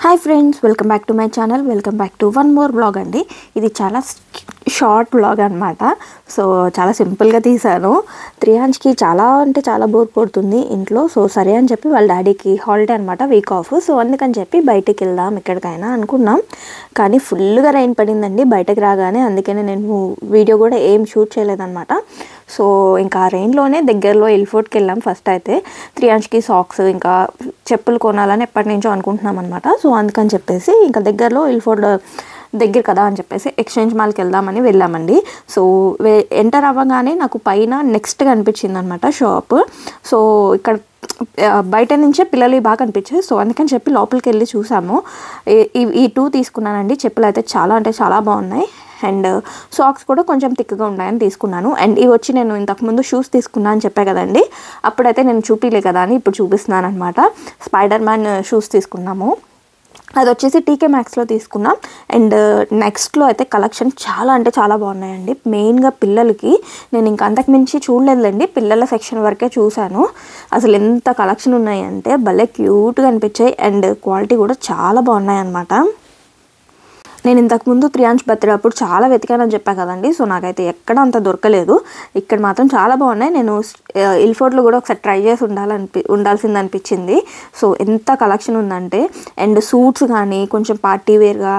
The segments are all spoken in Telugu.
Hi friends, welcome back to my channel. Welcome back to one more blog అండి. ఇది చాలా షార్ట్ బ్లాగ్ అనమాట. సో చాలా సింపుల్గా తీసాను. త్రియాంష్కి చాలా అంటే చాలా బోర్ కొడుతుంది ఇంట్లో. సో సరే అని చెప్పి వాళ్ళ డాడీకి హాలిడే అనమాట, వీక్ ఆఫ్. సో అందుకని చెప్పి బయటికి వెళ్దాం ఎక్కడికైనా అనుకున్నాం. కానీ ఫుల్గా రైన్ పడిందండి బయటకు రాగానే. అందుకనే నేను వీడియో కూడా ఏం షూట్ చేయలేదన్నమాట. సో ఇంకా రెయిన్లోనే దగ్గరలో ఎల్ఫోర్ట్కి వెళ్ళాం. ఫస్ట్ అయితే త్రియాంష్కి సాక్స్ ఇంకా చెప్పులు కొనాలని ఎప్పటి నుంచో అనుకుంటున్నాం అనమాట. సో అందుకని చెప్పేసి ఇంకా దగ్గరలో ఎల్ఫోర్ట్ దగ్గర కదా అని చెప్పేసి ఎక్స్చేంజ్ మాల్కి వెళ్దామని వెళ్ళామండి. సో ఎంటర్ అవ్వగానే నాకు పైన నెక్స్ట్ కనిపించింది అనమాట షాప్. సో ఇక్కడ బయట నుంచే పిల్లలు బాగా కనిపించాయి. సో అందుకని చెప్పి లోపలికి వెళ్ళి చూసాము. ఈ టూ తీసుకున్నానండి. చెప్పులు అయితే చాలా అంటే చాలా బాగున్నాయి. అండ్ సాక్స్ కూడా కొంచెం థిక్గా ఉన్నాయని తీసుకున్నాను. అండ్ ఇవి వచ్చి నేను ఇంతకుముందు షూస్ తీసుకున్నా అని చెప్పా కదండి, అప్పుడైతే నేను చూపిలే కదా అని ఇప్పుడు చూపిస్తున్నాను అనమాట. స్పైడర్ మ్యాన్ షూస్ తీసుకున్నాము. అది వచ్చేసి టీకే మ్యాక్స్లో తీసుకున్నాం. అండ్ నెక్స్ట్లో అయితే కలెక్షన్ చాలా అంటే చాలా బాగున్నాయండి. మెయిన్గా పిల్లలకి నేను ఇంకా అంతకుమించి చూడలేదులేండి, పిల్లల సెక్షన్ వరకే చూశాను. అసలు ఎంత కలెక్షన్ ఉన్నాయంటే భలే క్యూట్గా అనిపించాయి. అండ్ క్వాలిటీ కూడా చాలా బాగున్నాయి అన్నమాట. నేను ఇంతకుముందు త్రియాంష్ బర్త్డే అప్పుడు చాలా వెతికానని చెప్పా కదండి. సో నాకైతే ఎక్కడ అంత దొరకలేదు. ఇక్కడ మాత్రం చాలా బాగున్నాయి. నేను ఎల్ఫోర్ట్లో కూడా ఒకసారి ట్రై చేసి ఉండాల్సింది అనిపించింది. సో ఎంత కలెక్షన్ ఉందంటే, అండ్ సూట్స్ కానీ కొంచెం పార్టీ వేర్గా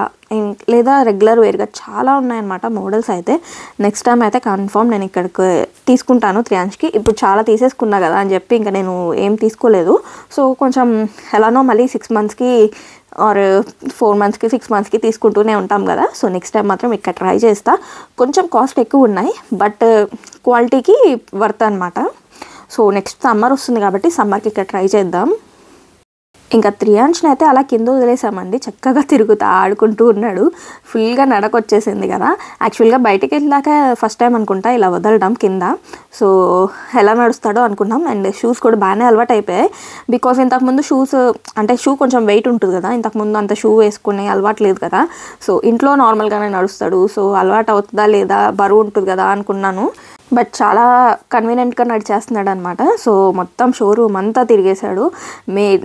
లేదా రెగ్యులర్ వేర్గా చాలా ఉన్నాయన్నమాట మోడల్స్ అయితే. నెక్స్ట్ టైం అయితే కన్ఫర్మ్ నేను ఇక్కడికి తీసుకుంటాను త్రియాంష్కి. ఇప్పుడు చాలా తీసేసుకున్నా కదా అని చెప్పి ఇంకా నేను ఏం తీసుకోలేదు. సో కొంచెం ఎలానో మళ్ళీ 6 మంత్స్కి ఆర్ 4 మంత్స్కి 6 మంత్స్కి తీసుకుంటూనే ఉంటాం కదా. సో నెక్స్ట్ టైం మాత్రం ఇక్కడ ట్రై చేస్తా. కొంచెం కాస్ట్ ఎక్కువ ఉన్నాయి, బట్ క్వాలిటీకి వర్త్ అనమాట. సో నెక్స్ట్ సమ్మర్ వస్తుంది కాబట్టి సమ్మర్కి ఇక్కడ ట్రై చేద్దాం. ఇంకా త్రియాంష్ని అయితే అలా కింద వదిలేసామండి. చక్కగా తిరుగుతూ ఆడుకుంటూ ఉన్నాడు. ఫుల్గా నడకొచ్చేసింది కదా. యాక్చువల్గా బయటికి వెళ్ళాక ఫస్ట్ టైం అనుకుంటా ఇలా వదలడం కింద. సో ఎలా నడుస్తాడో అనుకున్నాం. అండ్ షూస్ కూడా బాగానే అలవాటు అయిపోయాయి. బికాస్ ఇంతకుముందు షూస్ అంటే షూ కొంచెం వెయిట్ ఉంటుంది కదా, ఇంతకుముందు అంత షూ వేసుకునే అలవాటు లేదు కదా. సో ఇంట్లో నార్మల్గానే నడుస్తాడు. సో అలవాటు అవుతుందా లేదా, బరువు ఉంటుంది కదా అనుకున్నాను. బట్ చాలా కన్వీనియంట్గా నడిచేస్తున్నాడు అనమాట. సో మొత్తం షోరూమ్ అంతా తిరిగేశాడు.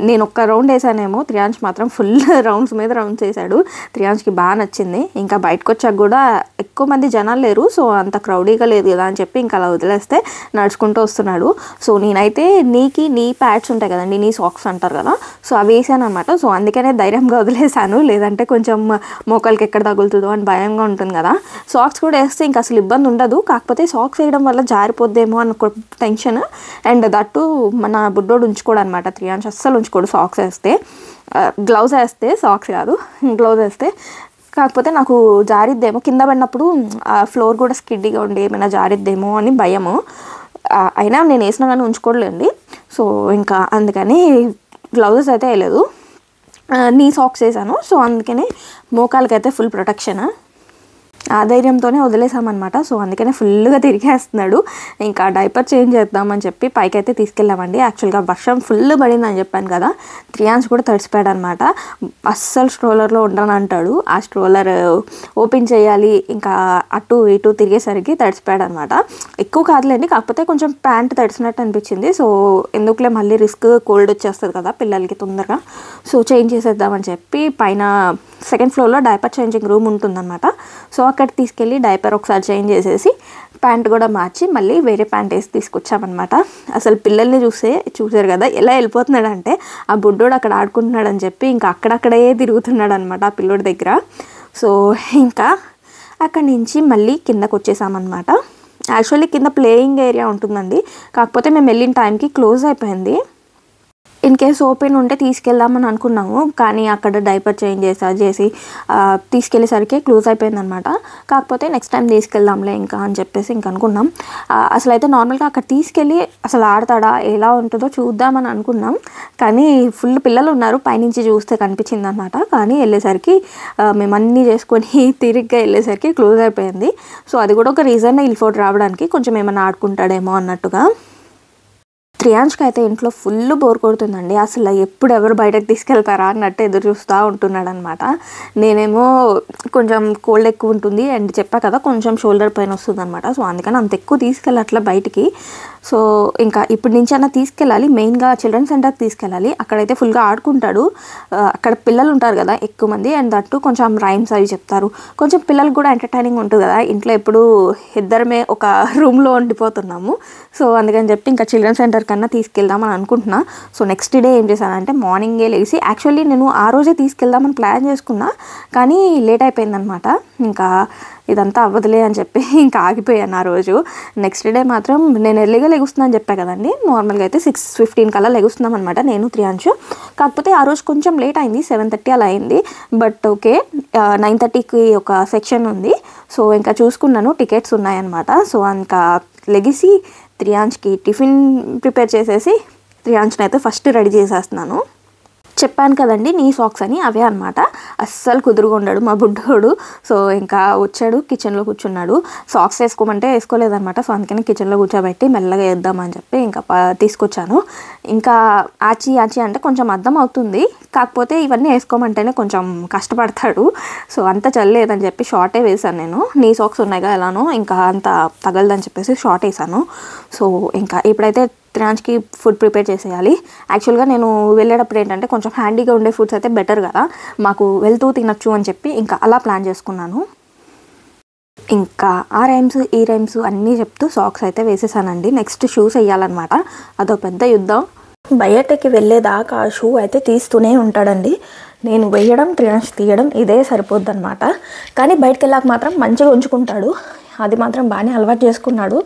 నేను ఒక్క రౌండ్ వేసానేమో, త్రియాంష్ మాత్రం ఫుల్ రౌండ్స్ మీద రౌండ్స్ వేసాడు. త్రియాంష్కి బాగా నచ్చింది. ఇంకా బయటకు వచ్చాక కూడా ఎక్కువ మంది జనాలు లేరు. సో అంత క్రౌడీగా లేదు కదా అని చెప్పి ఇంకా అలా వదిలేస్తే నడుచుకుంటూ వస్తున్నాడు. సో నేనైతే నీ ప్యాడ్స్ ఉంటాయి కదండి, నీ సాక్స్ అంటారు కదా, సో అవి వేసాను అనమాట. సో అందుకనే ధైర్యంగా వదిలేసాను. లేదంటే కొంచెం మోకాలకి ఎక్కడ తగులుతుందో అని భయంగా ఉంటుంది కదా. సాక్స్ కూడా వేస్తే ఇంకా అసలు ఇబ్బంది ఉండదు. కాకపోతే సాక్స్ వేయడం వల్ల జారిపోద్దేమో అని టెన్షన్. అండ్ దట్టు మన బుడ్డోడు ఉంచుకోడు అనమాట. త్రియాంష్ అస్సలు ఉంచుకోడు సాక్స్ వేస్తే. గ్లౌజ్ వేస్తే, సాక్స్ కాదు గ్లౌజ్ వేస్తే. కాకపోతే నాకు జారిద్దేమో, కింద పడినప్పుడు ఆ ఫ్లోర్ కూడా స్కిడ్డీగా ఉండి ఏమైనా జారిద్దేమో అని భయము. అయినా నేను వేసినా కానీ ఉంచుకోలేండి. సో ఇంకా అందుకని గ్లౌజెస్ అయితే వేయలేదు, నీ సాక్స్ వేసాను. సో అందుకని మోకాలకైతే ఫుల్ ప్రొటెక్షన్. ఆ ధైర్యంతోనే వదిలేసామన్నమాట. సో అందుకనే ఫుల్గా తిరిగేస్తున్నాడు. ఇంకా డైపర్ చేంజ్ చేద్దామని చెప్పి పైకి అయితే తీసుకెళ్ళామండి. యాక్చువల్గా వర్షం ఫుల్ పడిందని చెప్పాను కదా, త్రియాంష్ కూడా తడిసిపోయాడు అనమాట. అస్సలు స్ట్రోలర్లో ఉండను అంటాడు. ఆ స్ట్రోలర్ ఓపెన్ చేయాలి, ఇంకా అటు ఇటు తిరిగేసరికి తడిసిపోయాడు అనమాట. ఎక్కువ కాదులేండి, కాకపోతే కొంచెం ప్యాంట్ తడిసినట్టు అనిపించింది. సో ఎందుకులే మళ్ళీ రిస్క్, కోల్డ్ వచ్చేస్తుంది కదా పిల్లలకి తొందరగా. సో చేంజ్ చేసేద్దామని చెప్పి పైన సెకండ్ ఫ్లోర్లో డైపర్ చేంజింగ్ రూమ్ ఉంటుందన్నమాట. సో అక్కడ తీసుకెళ్ళి డైపర్ ఒకసారి చేంజ్ చేసేసి ప్యాంట్ కూడా మార్చి మళ్ళీ వేరే ప్యాంట్ వేసి తీసుకొచ్చామన్నమాట. అసలు పిల్లల్ని చూసారు కదా ఎలా వెళ్ళిపోతున్నాడు అంటే, ఆ బుడ్డోడు అక్కడ ఆడుకుంటున్నాడని చెప్పి ఇంకా అక్కడక్కడే తిరుగుతున్నాడు అనమాట ఆ పిల్లోడి దగ్గర. సో ఇంకా అక్కడి నుంచి మళ్ళీ కిందకు వచ్చేసామన్నమాట. యాక్చువల్లీ కింద ప్లేయింగ్ ఏరియా ఉంటుందండి, కాకపోతే మేము వెళ్ళిన టైంకి క్లోజ్ అయిపోయింది. ఇన్ కేస్ ఓపెన్ ఉంటే తీసుకెళ్దామని అనుకున్నాము, కానీ అక్కడ డైపర్ చేంజ్ చేసి తీసుకెళ్ళేసరికి క్లోజ్ అయిపోయింది అనమాట. కాకపోతే నెక్స్ట్ టైం తీసుకెళ్దాంలే ఇంకా అని చెప్పేసి ఇంక అనుకున్నాం. అసలు అయితే నార్మల్గా అక్కడ తీసుకెళ్ళి అసలు ఆడతాడా ఎలా ఉంటుందో చూద్దామని అనుకున్నాం. కానీ ఫుల్ పిల్లలు ఉన్నారు, పైనుంచి చూస్తే కనిపించింది అనమాట. కానీ వెళ్ళేసరికి మేము అన్నీ చేసుకొని తిరిగ్గా వెళ్ళేసరికి క్లోజ్ అయిపోయింది. సో అది కూడా ఒక రీజన్ ఎల్ఫోర్ట్ రావడానికి, కొంచెం ఏమైనా ఆడుకుంటాడేమో అన్నట్టుగా. త్రియాంష్కి అయితే ఇంట్లో ఫుల్ బోర్ కొడుతుందండి. అసలు ఎప్పుడు ఎవరు బయటకు తీసుకెళ్తారా అన్నట్టు ఎదురు చూస్తూ ఉంటున్నాడు అనమాట. నేనేమో కొంచెం కోల్డ్ ఎక్కువ ఉంటుంది అండ్ చెప్పా కదా కొంచెం షోల్డర్ పెయిన్ వస్తుంది అనమాట. సో అందుకని అంత ఎక్కువ తీసుకెళ్ళట్లా బయటికి. సో ఇంకా ఇప్పటి నుంచి అన్న తీసుకెళ్ళాలి, మెయిన్గా చిల్డ్రన్ సెంటర్కి తీసుకెళ్ళాలి. అక్కడైతే ఫుల్గా ఆడుకుంటాడు. అక్కడ పిల్లలు ఉంటారు కదా ఎక్కువ మంది, అండ్ దట్టు కొంచెం రైమ్స్ అవి చెప్తారు. కొంచెం పిల్లలకు కూడా ఎంటర్టైనింగ్ ఉంటుంది కదా, ఇంట్లో ఎప్పుడు ఇద్దరమే ఒక రూమ్లో ఉండిపోతున్నాము. సో అందుకని చెప్పి ఇంకా చిల్డ్రన్ సెంటర్ కన్నా తీసుకెళ్దామని అనుకుంటున్నా. సో నెక్స్ట్ డే ఏం చేశానంటే మార్నింగే లేచి, యాక్చువల్లీ నేను ఆ రోజే తీసుకెళ్దామని ప్లాన్ చేసుకున్నా, కానీ లేట్ అయిపోయిందనమాట. ఇంకా ఇదంతా అవ్వదులే అని చెప్పి ఇంకా ఆగిపోయాను ఆ రోజు. నెక్స్ట్ డే మాత్రం నేను ఎర్లీగా లెగుస్తున్నాను అని చెప్పా కదండి. నార్మల్గా అయితే 6:15 కల్లా లెగుస్తున్నాం అనమాట, నేను త్రియాంశు. కాకపోతే ఆ రోజు కొంచెం లేట్ అయింది, 7:30 అలా అయింది. బట్ ఓకే, 9:30కి ఒక సెక్షన్ ఉంది. సో ఇంకా చూసుకున్నాను, టికెట్స్ ఉన్నాయన్నమాట. సో ఇంకా లెగిసి త్రియాంష్కి టిఫిన్ ప్రిపేర్ చేసేసి త్రియాంష్ని అయితే ఫస్ట్ రెడీ చేసేస్తున్నాను. చెప్పాను కదండి నీ సాక్స్ అని, అవే అనమాట. అస్సలు కుదురుగుండాడు మా బుడ్డోడు. సో ఇంకా వచ్చాడు, కిచెన్లో కూర్చున్నాడు. సాక్స్ వేసుకోమంటే వేసుకోలేదనమాట. సో అందుకని కిచెన్లో కూర్చోబెట్టి మెల్లగా వేద్దామని చెప్పి ఇంకా తీసుకొచ్చాను. ఇంకా ఆచి అంటే కొంచెం అర్థం అవుతుంది, కాకపోతే ఇవన్నీ వేసుకోమంటేనే కొంచెం కష్టపడతాడు. సో అంత చల్లేదని చెప్పి షార్టే వేసాను నేను. నీ సాక్స్ ఉన్నాయిగా ఎలానో, ఇంకా అంత తగలదని చెప్పేసి షార్ట్ వేసాను. సో ఇంకా ఇప్పుడైతే త్రియాంష్కి ఫుడ్ ప్రిపేర్ చేసేయాలి. యాక్చువల్గా నేను వెళ్ళేటప్పుడు ఏంటంటే కొంచెం హ్యాండీగా ఉండే ఫుడ్స్ అయితే బెటర్ కదా, మాకు వెళ్తూ తినచ్చు అని చెప్పి ఇంకా అలా ప్లాన్ చేసుకున్నాను. ఇంకా ఆ రైమ్స్ ఈ రైమ్స్ అన్నీ చెప్తూ సాక్స్ అయితే వేసేసానండి. నెక్స్ట్ షూస్ వేయాలన్నమాట, అదో పెద్ద యుద్ధం. బయటకి వెళ్ళేదాకా షూ అయితే తీస్తూనే ఉంటాడండి. నేను వేయడం త్రియాంష్ తీయడం ఇదే సరిపోద్ది అనమాట. కానీ బయటకు వెళ్ళాక మాత్రం మంచిగా ఉంచుకుంటాడు, అది మాత్రం బాగానే అలవాటు చేసుకున్నాడు.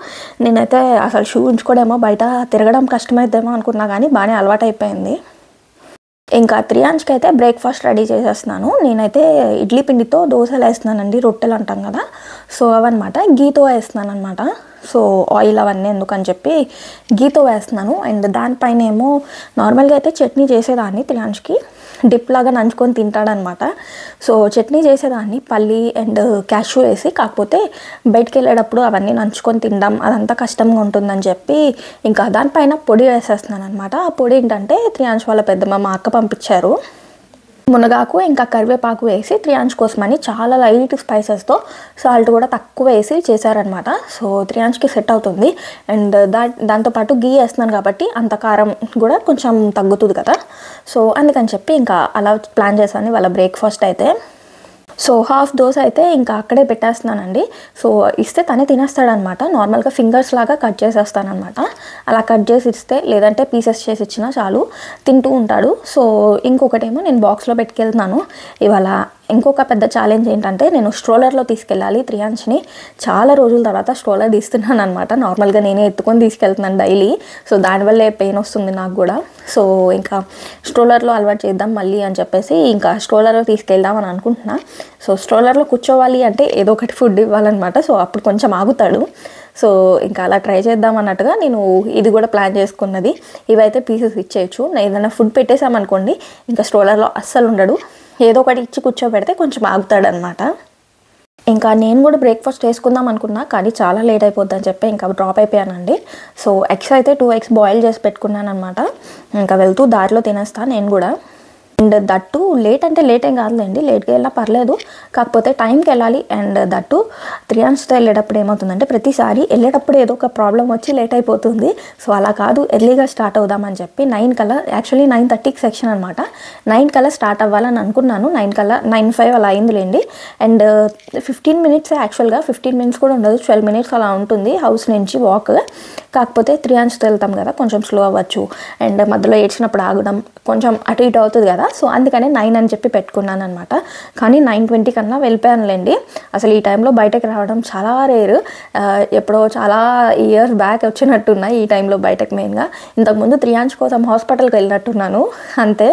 నేనైతే అసలు షూ ఉంచుకోడేమో, బయట తిరగడం కష్టమైద్దేమో అనుకున్నా, కానీ బాగానే అలవాటు అయిపోయింది. ఇంకా త్రియాంష్కి అయితే బ్రేక్ఫాస్ట్ రెడీ చేసేస్తున్నాను. నేనైతే ఇడ్లీ పిండితో దోశలు వేస్తున్నానండి, రొట్టెలు అంటాం కదా. సో అవన్నమాట, గీతో వేస్తున్నాను అనమాట. సో ఆయిల్ అవన్నీ ఎందుకని చెప్పి గీతో వేస్తున్నాను. అండ్ దానిపైన ఏమో నార్మల్గా అయితే చట్నీ చేసేదాన్ని, త్రియాంష్కి డిప్ లాగా నంచుకొని తింటాడనమాట. సో చట్నీ చేసేదాన్ని పల్లి అండ్ క్యాష్యూ వేసి, కాకపోతే బయటికి వెళ్ళేటప్పుడు అవన్నీ నంచుకొని తినడం అదంతా కష్టంగా ఉంటుందని చెప్పి ఇంకా దానిపైన పొడి వేసేస్తున్నాను అనమాట. ఆ పొడి ఏంటంటే త్రియాంష్ వాళ్ళ పెద్దమ్మ మా అక్క పంపించారు. మునగాకు ఇంకా కరివేపాకు వేసి త్రియాంష్ కోసమని చాలా లైట్ స్పైసెస్తో, సాల్ట్ కూడా తక్కువ వేసి చేశారనమాట. సో త్రియాంష్కి సెట్ అవుతుంది. అండ్ దాంతోపాటు గీ వేస్తున్నాను కాబట్టి అంత కారం కూడా కొంచెం తగ్గుతుంది కదా. సో అందుకని చెప్పి ఇంకా అలా ప్లాన్ చేశాను వాళ్ళ బ్రేక్ఫాస్ట్ అయితే. సో హాఫ్ దోశ అయితే ఇంకా అక్కడే పెట్టేస్తున్నానండి. సో ఇస్తే తనే తినేస్తాడనమాట. నార్మల్గా ఫింగర్స్ లాగా కట్ చేసేస్తానమాట. అలా కట్ చేసి ఇస్తే, లేదంటే పీసెస్ చేసి ఇచ్చినా చాలు, తింటూ ఉంటాడు. సో ఇంకొకటేమో నేను బాక్స్లో పెట్టుకెళ్తున్నాను. ఇవాళ ఇంకొక పెద్ద ఛాలెంజ్ ఏంటంటే నేను స్ట్రోలర్లో తీసుకెళ్ళాలి త్రియాంష్ని. చాలా రోజుల తర్వాత స్ట్రోలర్ తీస్తున్నాను అనమాట. నార్మల్గా నేనే ఎత్తుకొని తీసుకెళ్తున్నాను డైలీ. సో దానివల్లే పెయిన్ వస్తుంది నాకు కూడా. సో ఇంకా స్ట్రోలర్లో అలవాటు చేద్దాం మళ్ళీ అని చెప్పేసి ఇంకా స్ట్రోలర్లో తీసుకెళ్దామని అనుకుంటున్నా. సో స్ట్రోలర్లో కూర్చోవాలి అంటే ఏదో ఒకటి ఫుడ్ ఇవ్వాలన్నమాట. సో అప్పుడు కొంచెం ఆగుతాడు. సో ఇంకా అలా ట్రై చేద్దాం అన్నట్టుగా నేను ఇది కూడా ప్లాన్ చేసుకున్నది. ఇవైతే పీసెస్ ఇచ్చేయచ్చు. ఏదైనా ఫుడ్ పెట్టేసామనుకోండి ఇంకా స్ట్రోలర్లో అస్సలు ఉండడు. ఏదో ఒకటి ఇచ్చి కూర్చోబెడితే కొంచెం ఆగుతాడనమాట. ఇంకా నేను కూడా బ్రేక్ఫాస్ట్ చేసుకుందాం అనుకున్నా, కానీ చాలా లేట్ అయిపోద్ది అని చెప్పి ఇంకా డ్రాప్ అయిపోయానండి. సో ఎగ్స్ అయితే 2 eggs బాయిల్ చేసి పెట్టుకున్నాను అనమాట. ఇంకా వెళ్తూ దారిలో తినేస్తాను నేను కూడా. అండ్ దట్టు లేట్ అంటే లేట్ ఏం కాదులేండి, లేట్గా వెళ్ళినా పర్లేదు, కాకపోతే టైంకి వెళ్ళాలి. అండ్ దట్టు త్రియాంష్తో వెళ్ళేటప్పుడు ఏమవుతుందంటే ప్రతిసారి వెళ్ళేటప్పుడు ఏదో ఒక ప్రాబ్లం వచ్చి లేట్ అయిపోతుంది. సో అలా కాదు, ఎర్లీగా స్టార్ట్ అవుదామని చెప్పి 9 కల్లా, యాక్చువల్లీ 9:30కి సెక్షన్ అనమాట. 9 కల్లా స్టార్ట్ అవ్వాలని అనుకున్నాను. 9 కల్లా 9:05 అలా అయిందిలేండి. అండ్ 15 minutes యాక్చువల్గా 15 minutes కూడా ఉండదు, 12 minutes అలా ఉంటుంది హౌస్ నుంచి వాక్. కాకపోతే త్రియాంష్తో వెళ్తాం కదా, కొంచెం స్లో అవ్వచ్చు. అండ్ మధ్యలో ఏడ్చినప్పుడు ఆగడం కొంచెం అటు ఇటు అవుతుంది కదా. సో అందుకనే 9 అని చెప్పి పెట్టుకున్నాను అనమాట. కానీ 9:20 కన్నా వెళ్ళిపోయానులేండి. అసలు ఈ టైంలో బయటకు రావడం చాలా రేరు. ఎప్పుడో చాలా ఇయర్స్ బ్యాక్ వచ్చినట్టున్నాయి ఈ టైంలో బయటకు. మెయిన్గా ఇంతకుముందు త్రియాంష్ కోసం హాస్పిటల్కి వెళ్ళినట్టున్నాను అంతే.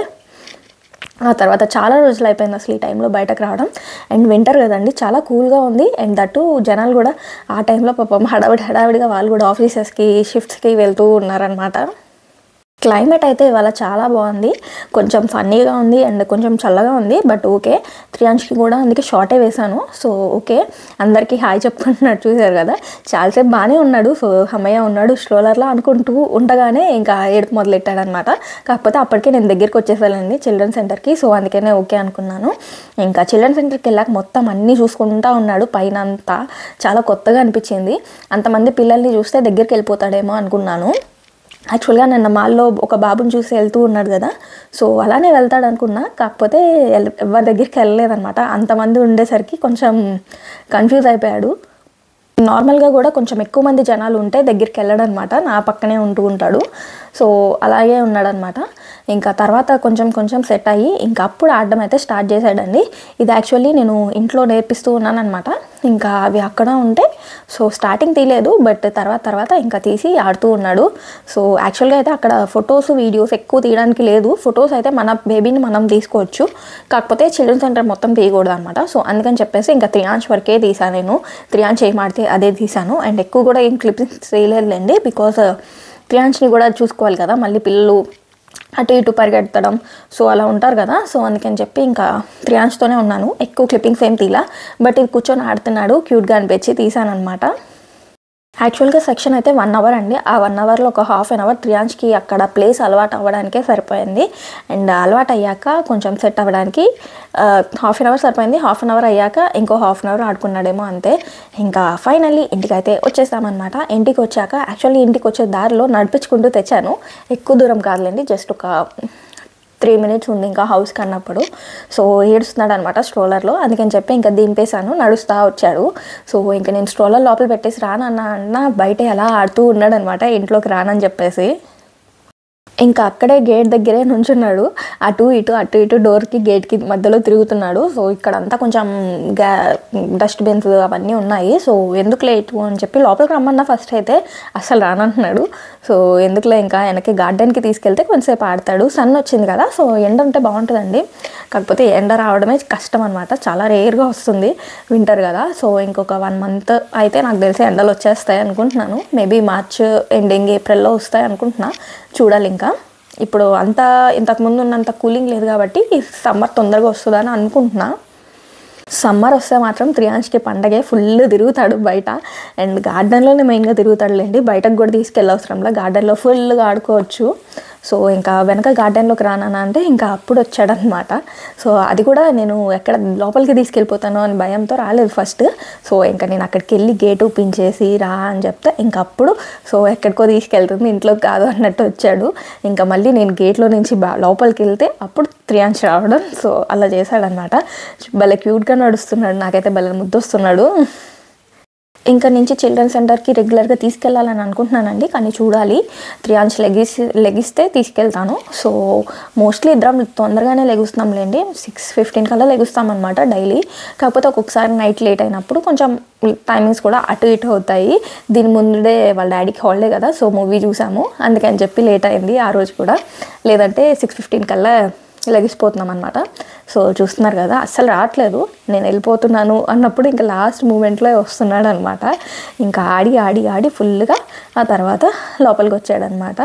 ఆ తర్వాత చాలా రోజులు అయిపోయింది అసలు ఈ టైంలో బయటకు రావడం. అండ్ వింటర్ కదండి, చాలా కూల్గా ఉంది. అండ్ దట్టు జనాలు కూడా ఆ టైంలో పాపం హడావిడిగా వాళ్ళు కూడా ఆఫీసెస్కి షిఫ్ట్స్కి వెళ్తూ ఉన్నారనమాట. క్లైమేట్ అయితే ఇవాళ చాలా బాగుంది, కొంచెం ఫన్నీగా ఉంది అండ్ కొంచెం చల్లగా ఉంది. బట్ ఓకే, త్రియాంష్కి కూడా అందుకే షార్టే వేశాను. సో ఓకే, అందరికీ హాయ్ చెప్పుకుంటున్నాడు, చూసారు కదా. చాలాసేపు బాగానే ఉన్నాడు. సో అమ్మయ్య ఉన్నాడు స్ట్రోలర్లో అనుకుంటూ ఉండగానే ఇంకా ఏడుపు మొదలెట్టాడనమాట. కాకపోతే అప్పటికే నేను దగ్గరికి వచ్చేసానండి చిల్డ్రన్ సెంటర్కి. సో అందుకనే ఓకే అనుకున్నాను. ఇంకా చిల్డ్రన్ సెంటర్కి వెళ్ళాక మొత్తం అన్నీ చూసుకుంటూ ఉన్నాడు. పైన అంతా చాలా కొత్తగా అనిపించింది. అంతమంది పిల్లల్ని చూస్తే దగ్గరికి వెళ్ళిపోతాడేమో అనుకున్నాను. యాక్చువల్గా నిన్న మాల్లో ఒక బాబుని చూసి వెళ్తూ ఉన్నాడు కదా, సో అలానే వెళ్తాడు అనుకున్నా. కాకపోతే ఎవరి దగ్గరికి వెళ్ళలేదనమాట. అంతమంది ఉండేసరికి కొంచెం కన్ఫ్యూజ్ అయిపోయాడు. నార్మల్గా కూడా కొంచెం ఎక్కువ మంది జనాలు ఉంటే దగ్గరికి వెళ్ళడం అనమాట, నా పక్కనే ఉంటూ ఉంటాడు. సో అలాగే ఉన్నాడనమాట. ఇంకా తర్వాత కొంచెం సెట్ అయ్యి ఇంకా అప్పుడు ఆడడం అయితే స్టార్ట్ చేశాడండి. ఇది యాక్చువల్లీ నేను ఇంట్లో నేర్పిస్తూ ఉన్నాను అనమాట. ఇంకా అవి అక్కడ ఉంటే సో స్టార్టింగ్ తీయలేదు, బట్ తర్వాత ఇంకా తీసి ఆడుతూ ఉన్నాడు. సో యాక్చువల్గా అయితే అక్కడ ఫొటోస్ వీడియోస్ ఎక్కువ తీయడానికి లేదు. ఫొటోస్ అయితే మన బేబీని మనం తీసుకోవచ్చు, కాకపోతే చిల్డ్రన్ సెంటర్ మొత్తం తీయకూడదు అనమాట. సో అందుకని చెప్పేసి ఇంకా త్రియాంష్ వరకే తీసాను నేను. త్రియాంష్ ఏం ఆడితే అదే తీసాను. అండ్ ఎక్కువ కూడా ఏం క్లిప్పింగ్స్ చేయలేదులేండి, బికాస్ త్రియాంష్ని కూడా చూసుకోవాలి కదా, మళ్ళీ పిల్లలు అటు ఇటు పరిగెత్తడం సో అలా ఉంటారు కదా. సో అందుకని చెప్పి ఇంకా త్రియాంష్తోనే ఉన్నాను, ఎక్కువ క్లిప్పింగ్స్ ఏం తీలా. బట్ ఇది కూర్చొని ఆడుతున్నాడు, క్యూట్గా అనిపించి తీసాను అనమాట. యాక్చువల్గా సెక్షన్ అయితే 1 అవర్ అండి. ఆ 1 అవర్లో ఒక హాఫ్ అన్ అవర్ త్రియాంష్కి అక్కడ ప్లేస్ అలవాటు అవ్వడానికే సరిపోయింది. అండ్ అలవాటు అయ్యాక కొంచెం సెట్ అవ్వడానికి హాఫ్ అన్ అవర్ సరిపోయింది. హాఫ్ అన్ అవర్ అయ్యాక ఇంకో హాఫ్ అన్ అవర్ ఆడుకున్నాడేమో అంతే. ఇంకా ఫైనల్లీ ఇంటికైతే వచ్చేస్తామన్నమాట. ఇంటికి వచ్చాక యాక్చువల్లీ ఇంటికి వచ్చే దారిలో నడిపించుకుంటూ తెచ్చాను. ఎక్కువ దూరం కాదులేండి, జస్ట్ ఒక 3 మినిట్స్ ఉంది ఇంకా హౌస్కి అన్నప్పుడు. సో ఏడుస్తున్నాడు అనమాట స్ట్రోలర్లో. అందుకని చెప్పి ఇంకా దింపేశాను, నడుస్తూ వచ్చాడు. సో ఇంకా నేను స్ట్రోలర్ లోపల పెట్టేసి రానన్నా బయట ఎలా ఆడుతూ ఉన్నాడు అనమాట, ఇంట్లోకి రానని చెప్పేసి. ఇంకా అక్కడే గేట్ దగ్గరే నుంచున్నాడు, అటు ఇటు డోర్కి గేట్కి మధ్యలో తిరుగుతున్నాడు. సో ఇక్కడంతా కొంచెం డస్ట్బిన్స్ అవన్నీ ఉన్నాయి. సో ఎందుకు లేటు అని చెప్పి లోపలికి రమ్మన్నా ఫస్ట్ అయితే అస్సలు రానంటున్నాడు. సో ఎందుకులే ఇంకా వెనక్కి గార్డెన్కి తీసుకెళ్తే కొంచెంసేపు ఆడతాడు. సన్ వచ్చింది కదా, సో ఎండ ఉంటే బాగుంటుందండి. కాకపోతే ఎండ రావడమే కష్టం అనమాట, చాలా రేర్గా వస్తుంది వింటర్ కదా. సో ఇంకొక 1 మంత్ అయితే నాకు తెలిసి ఎండలు వచ్చేస్తాయి అనుకుంటున్నాను. మేబీ మార్చ్ ఎండింగ్ ఏప్రిల్లో వస్తాయి అనుకుంటున్నా, చూడాలి. ఇంకా ఇప్పుడు అంతా ఇంతకుముందు ఉన్నంత కూలింగ్ లేదు కాబట్టి సమ్మర్ తొందరగా వస్తుందని అనుకుంటున్నా. సమ్మర్ వస్తే మాత్రం త్రియాంష్కి పండగే, ఫుల్ తిరుగుతాడు బయట. అండ్ గార్డెన్లోనే మెయిన్గా తిరుగుతాడులేండి, బయటకు కూడా తీసుకెళ్ళవసరంలా, గార్డెన్లో ఫుల్గా ఆడుకోవచ్చు. సో ఇంకా వెనక గార్డెన్లోకి రానా అంటే ఇంకా అప్పుడు వచ్చాడనమాట. సో అది కూడా నేను ఎక్కడ లోపలికి తీసుకెళ్ళిపోతాను అని భయంతో రాలేదు ఫస్ట్. సో ఇంకా నేను అక్కడికి వెళ్ళి గేట్ ఓపెన్ చేసి రా అని చెప్తే ఇంకా అప్పుడు సో ఎక్కడికో తీసుకెళ్తుంది, ఇంట్లోకి కాదు అన్నట్టు వచ్చాడు. ఇంకా మళ్ళీ నేను గేట్లో నుంచి లోపలికి వెళ్తే అప్పుడు త్రియాంష్ రావడం. సో అలా చేశాడనమాట. భలే క్యూట్గా నడుస్తున్నాడు, నాకైతే భలే ముద్దొస్తున్నాడు. ఇంకా నుంచి చిల్డ్రన్ సెంటర్కి రెగ్యులర్గా తీసుకెళ్ళాలని అనుకుంటున్నానండి, కానీ చూడాలి. త్రియాంష్ లెగిస్తే తీసుకెళ్తాను. సో మోస్ట్లీ ఇద్దరం తొందరగానే లెగుస్తాంలేండి, 6:15 కల్లా లెగుస్తామన్నమాట డైలీ. కాకపోతే ఒక్కొక్కసారి నైట్ లేట్ అయినప్పుడు కొంచెం టైమింగ్స్ కూడా అటు ఇటు అవుతాయి. దీని ముందే వాళ్ళ డాడీకి హాలిడే కదా, సో మూవీ చూసాము, అందుకని చెప్పి లేట్ అయింది ఆ రోజు కూడా. లేదంటే 6:15 కల్లా లెగిసిపోతున్నాం అనమాట. సో చూస్తున్నారు కదా, అస్సలు రావట్లేదు. నేను వెళ్ళిపోతున్నాను అన్నప్పుడు ఇంకా లాస్ట్ మూమెంట్లో వస్తున్నాడు అనమాట. ఇంకా ఆడి ఫుల్గా ఆ తర్వాత లోపలికి వచ్చాడనమాట.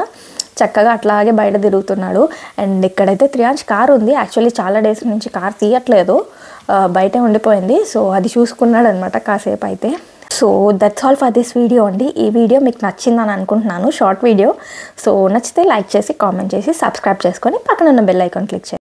చక్కగా అట్లాగే బయట తిరుగుతున్నాడు. అండ్ ఇక్కడైతే త్రియాంష్ కార్ ఉంది. యాక్చువల్లీ చాలా డేస్ నుంచి కార్ తీయట్లేదు, బయటే ఉండిపోయింది. సో అది చూసుకున్నాడు అనమాట కాసేపు అయితే. So that's all for this video అండి. ఈ వీడియో మీకు నచ్చిందని అనుకుంటున్నాను, షార్ట్ వీడియో. సో నచ్చితే లైక్ చేసి కామెంట్ చేసి సబ్స్క్రైబ్ చేసుకొని పక్కన ఉన్న బెల్ ఐకాన్ క్లిక్ చేయండి.